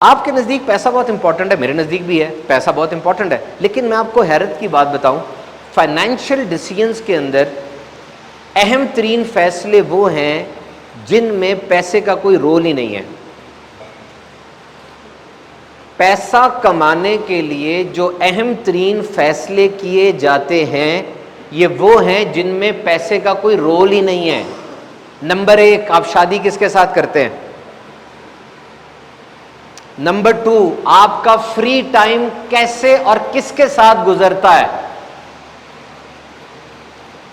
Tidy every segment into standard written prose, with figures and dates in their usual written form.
آپ کے نزدیک پیسہ بہت امپورٹنٹ ہے، میرے نزدیک بھی ہے، پیسہ بہت امپورٹنٹ ہے، لیکن میں آپ کو حیرت کی بات بتاؤں، فائنینشیل ڈیسیژنز کے اندر اہم ترین فیصلے وہ ہیں جن میں پیسے کا کوئی رول ہی نہیں ہے۔ پیسہ کمانے کے لیے جو اہم ترین فیصلے کیے جاتے ہیں یہ وہ ہیں جن میں پیسے کا کوئی رول ہی نہیں ہے۔ نمبر 1، آپ شادی کس کے ساتھ کرتے ہیں؟ نمبر 2، آپ کا فری ٹائم کیسے اور کس کے ساتھ گزرتا ہے؟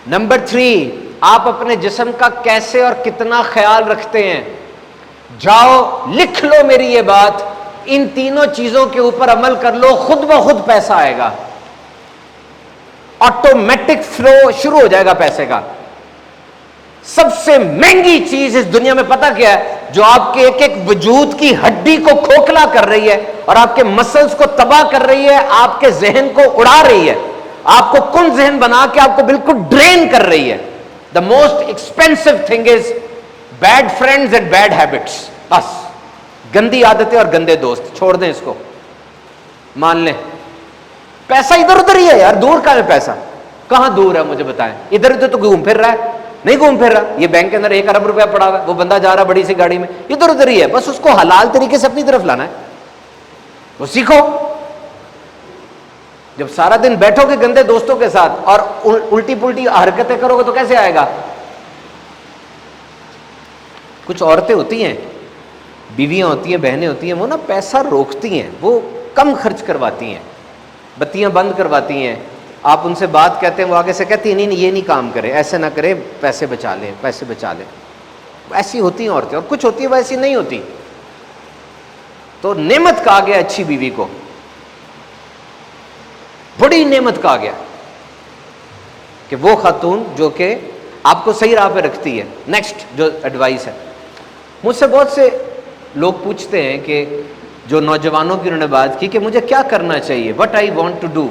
نمبر 3، آپ اپنے جسم کا کیسے اور کتنا خیال رکھتے ہیں؟ جاؤ لکھ لو میری یہ بات، ان تینوں چیزوں کے اوپر عمل کر لو، خود بخود پیسہ آئے گا، آٹومیٹک فلو شروع ہو جائے گا پیسے کا۔ سب سے مہنگی چیز اس دنیا میں پتہ کیا ہے؟ جو آپ کے ایک ایک وجود کی ہڈی کو کھوکھلا کر رہی ہے اور آپ کے مسلز کو تباہ کر رہی ہے، آپ کے ذہن کو اڑا رہی ہے، آپ کو کن ذہن بنا کے آپ کو بالکل ڈرین کر رہی ہے۔ The most expensive thing is bad friends and bad habits. بس گندی عادتیں اور گندے دوست، چھوڑ دیں اس کو، مان لیں پیسہ ادھر ادھر ہی ہے یار، دور کا ہے پیسہ؟ کہاں دور ہے مجھے بتائیں؟ ادھر ادھر تو گھوم پھر رہا ہے، نہیں گھوم پھر رہا، یہ بینک کے اندر 1 ارب روپیہ پڑا ہوا ہے، وہ بندہ جا رہا بڑی سی گاڑی میں، ادھر ادھر ہی ہے، بس اس کو حلال طریقے سے اپنی طرف لانا ہے، وہ سیکھو۔ جب سارا دن بیٹھو گے گندے دوستوں کے ساتھ اور الٹی پلٹی حرکتیں کرو گے تو کیسے آئے گا؟ کچھ عورتیں ہوتی ہیں، بیویاں ہوتی ہیں، بہنیں ہوتی ہیں، وہ نا پیسہ روکتی ہیں، وہ کم خرچ کرواتی ہیں، بتیاں بند کرواتی ہیں، آپ ان سے بات کہتے ہیں وہ آگے سے کہتی ہیں نہیں یہ نہیں کام کرے، ایسے نہ کرے، پیسے بچا لیں، پیسے بچا لیں۔ ایسی ہوتی ہیں عورتیں، اور کچھ ہوتی ہیں وہ ایسی نہیں ہوتی۔ تو نعمت کہا گیا اچھی بیوی کو، بڑی نعمت کہا گیا کہ وہ خاتون جو کہ آپ کو صحیح راہ پہ رکھتی ہے۔ نیکسٹ جو ایڈوائس ہے، مجھ سے بہت سے لوگ پوچھتے ہیں کہ جو نوجوانوں کی انہوں نے بات کی کہ مجھے کیا کرنا چاہیے، what I want to do.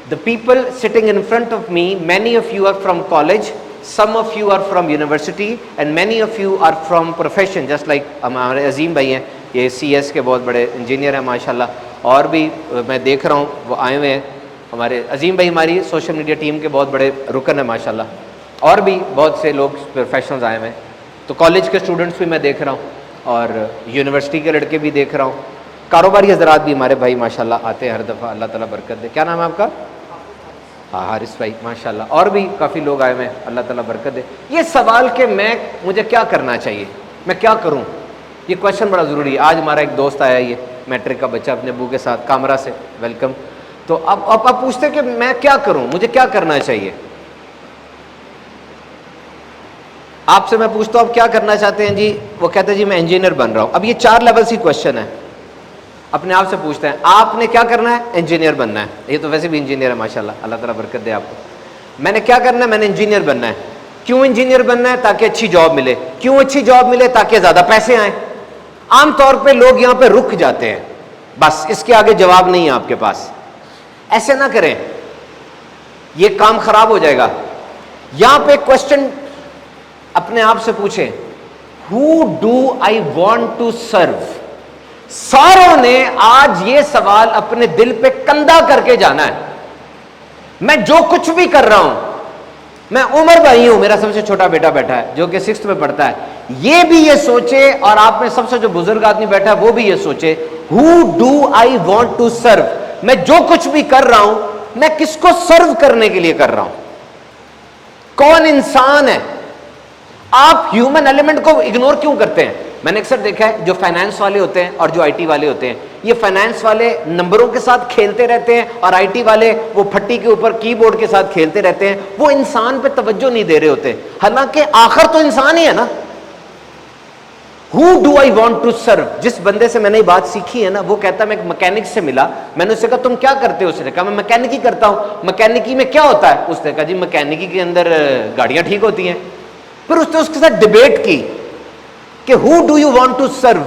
The people sitting in front of me, many of you are from college, some of you are from university, and many of you are from profession, just like ہمارے عظیم بھائی ہیں، یہ CS کے بہت بڑے engineer ہیں ماشاءاللہ، اور بھی میں دیکھ رہا ہوں وہ آئے ہوئے ہیں، ہمارے عظیم بھائی ہماری سوشل میڈیا ٹیم کے بہت بڑے رکن ہیں ماشاءاللہ، اور بھی بہت سے لوگ پروفیشنلز آئے ہوئے ہیں۔ تو کالج کے اسٹوڈنٹس بھی میں دیکھ رہا ہوں اور یونیورسٹی کے لڑکے بھی دیکھ رہا ہوں، کاروباری حضرات بھی ہمارے بھائی ماشاءاللہ آتے ہیں ہر دفعہ، اللہ تعالیٰ برکت دے۔ کیا نام ہے آپ کا؟ حارث بھائی ماشاءاللہ، اور بھی کافی لوگ آئے ہوئے ہیں، اللہ تعالیٰ برکت دے۔ یہ سوال کہ مجھے کیا کرنا چاہیے، میں کیا کروں، یہ کویشچن بڑا ضروری ہے۔ آج ہمارا ایک دوست آیا، یہ میٹرک کا بچہ اپنے ابو کے ساتھ کامرا سے، ویلکم۔ تو اب آپ پوچھتے کہ میں کیا کروں، مجھے کیا کرنا چاہیے۔ آپ سے میں پوچھتا ہوں آپ کیا کرنا چاہتے ہیں؟ جی وہ کہتے ہیں جی میں انجینئر بن رہا ہوں۔ اب یہ 4 لیول سی کویشچن ہے، اپنے آپ سے پوچھتے ہیں آپ نے کیا کرنا ہے؟ انجینئر بننا ہے۔ یہ تو ویسے بھی انجینئر ہے ماشاءاللہ، اللہ تعالیٰ برکت دے آپ کو۔ میں نے کیا کرنا ہے؟ میں نے انجینئر بننا ہے۔ کیوں انجینئر بننا ہے؟ تاکہ اچھی جاب ملے۔ کیوں اچھی جاب ملے؟ تاکہ زیادہ پیسے آئیں۔ عام طور پہ لوگ یہاں پہ رک جاتے ہیں، بس اس کے آگے جواب نہیں ہے آپ کے پاس۔ ایسے نہ کریں، یہ کام خراب ہو جائے گا۔ یہاں پہ کویشچن اپنے آپ سے پوچھیں، how do I want to serve. ساروں نے آج یہ سوال اپنے دل پہ کندھا کر کے جانا ہے۔ میں جو کچھ بھی کر رہا ہوں، میں عمر بھائی ہوں، میرا سب سے چھوٹا بیٹا بیٹھا ہے جو کہ 6th میں پڑھتا ہے، یہ بھی یہ سوچے، اور آپ میں سب سے جو بزرگ آدمی بیٹھا ہے وہ بھی یہ سوچے، how do I want to serve. میں جو کچھ بھی کر رہا ہوں میں کس کو سرو کرنے کے لیے کر رہا ہوں، کون انسان ہے۔ آپ ہیومن ایلیمنٹ کو اگنور کیوں کرتے ہیں؟ میں نے اکثر دیکھا ہے جو فائنانس والے ہوتے ہیں اور جو IT والے ہوتے ہیں، یہ فائنانس والے نمبروں کے ساتھ کھیلتے رہتے ہیں اور IT والے وہ پھٹی کے اوپر کی بورڈ کے ساتھ کھیلتے رہتے ہیں، وہ انسان پہ توجہ نہیں دے رہے ہوتے، حالانکہ آخر تو انسان ہی ہے نا۔ Who do I want to serve؟ جس بندے سے میں نے یہ بات سیکھی ہے نا، وہ کہتا میں ایک مکینک سے ملا، میں نے اس سے کہا تم کیا کرتے ہو؟ اس نے کہا میں مکینکی کرتا ہوں۔ مکینکی میں کیا ہوتا ہے؟ اس نے کہا جی مکینکی کے اندر گاڑیاں ٹھیک ہوتی ہیں۔ پھر اس نے اس کے ساتھ ڈیبیٹ کی کہ how do you want to serve,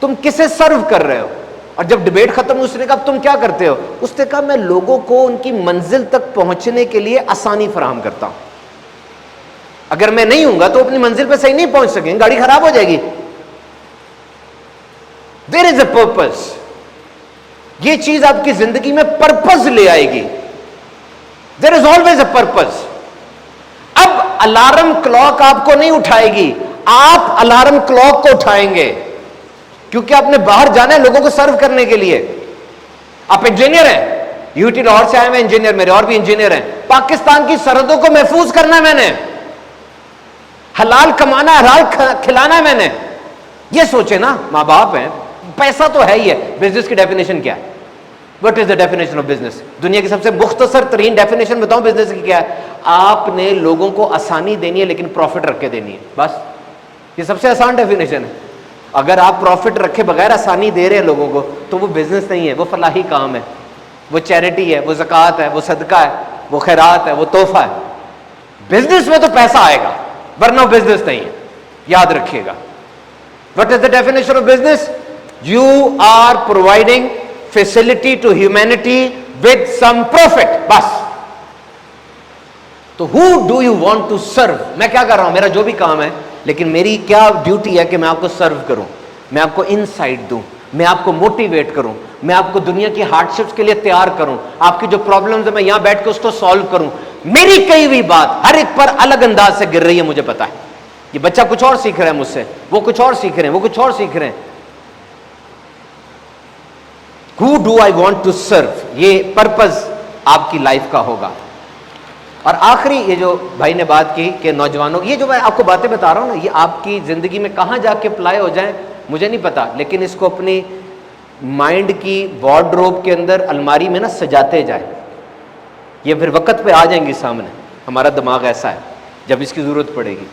تم کسے سرو کر رہے ہو؟ اور جب ڈیبیٹ ختم ہوئی اس نے کہا تم کیا کرتے ہو؟ اس نے کہا میں لوگوں کو ان کی منزل تک پہنچنے کے لیے آسانی فراہم کرتا ہوں، اگر میں نہیں ہوں گا تو اپنی منزل پہ صحیح نہیں پہنچ سکیں، گاڑی خراب ہو جائے گی۔ دیر از اے پرپز. یہ چیز آپ کی زندگی میں پرپز لے آئے گی. دیر از آلویز اے پرپز. اب الارم کلاک آپ کو نہیں اٹھائے گی, آپ الارم کلاک کو اٹھائیں گے, کیونکہ آپ نے باہر جانا ہے لوگوں کو سرو کرنے کے لیے. آپ انجینئر ہیں, یوٹی لاہور سے آئے ہوئے انجینئر, میرے اور بھی انجینئر ہیں. پاکستان کی سرحدوں کو محفوظ کرنا ہے میں نے, حلال کمانا ہے, حلال کھلانا ہے میں نے. یہ سوچے نا, ماں باپ ہیں, پیسہ تو ہے ہی ہے. بزنس کی ڈیفینیشن کیا ہے؟ What is the definition of business? دنیا کی سب سے مختصر ترین ڈیفینیشن بتاؤں بزنس کی کیا ہے؟ آپ نے لوگوں کو آسانی دینی ہے لیکن پروفٹ رکھ کے دینی ہے, بس. یہ سب سے آسان ڈیفینیشن ہے. اگر آپ پروفٹ رکھے بغیر آسانی دے رہے ہیں لوگوں کو تو وہ بزنس نہیں ہے, وہ فلاحی کام ہے, وہ چیریٹی ہے, وہ زکوٰۃ ہے, وہ صدقہ ہے, وہ خیرات ہے, وہ تحفہ ہے. بزنس میں تو پیسہ آئے گا, ورنہ بزنس نہیں ہے, یاد رکھیے گا. What is the definition of business? You are providing facility to humanity with some profit, بس. تو who do you want to serve? میں کیا کر رہا ہوں, میرا جو بھی کام ہے, لیکن میری کیا ڈیوٹی ہے کہ میں آپ کو سرو کروں, میں آپ کو انسائٹ دوں, میں آپ کو موٹیویٹ کروں, میں آپ کو دنیا کی ہارڈ شپس کے لیے تیار کروں, آپ کی جو پرابلمز ہیں میں یہاں بیٹھ کے اس کو سالو کروں. میری کئی ہوئی بات ہر ایک پر الگ انداز سے گر رہی ہے, مجھے پتا ہے. یہ بچہ کچھ اور سیکھ رہا ہے مجھ سے, وہ کچھ اور سیکھ رہے ہیں, وہ کچھ اور سیکھ رہے ہیں. Who do I want to serve؟ یہ پرپز آپ کی لائف کا ہوگا. اور آخری یہ جو بھائی نے بات کی کہ نوجوانوں, یہ جو میں آپ کو باتیں بتا رہا ہوں نا, یہ آپ کی زندگی میں کہاں جا کے اپلائی ہو جائیں مجھے نہیں پتا, لیکن اس کو اپنی مائنڈ کی وارڈروب کے اندر الماری میں نا سجاتے جائیں. یہ پھر وقت پہ آ جائیں گی سامنے. ہمارا دماغ ایسا ہے, جب اس کی ضرورت پڑے گی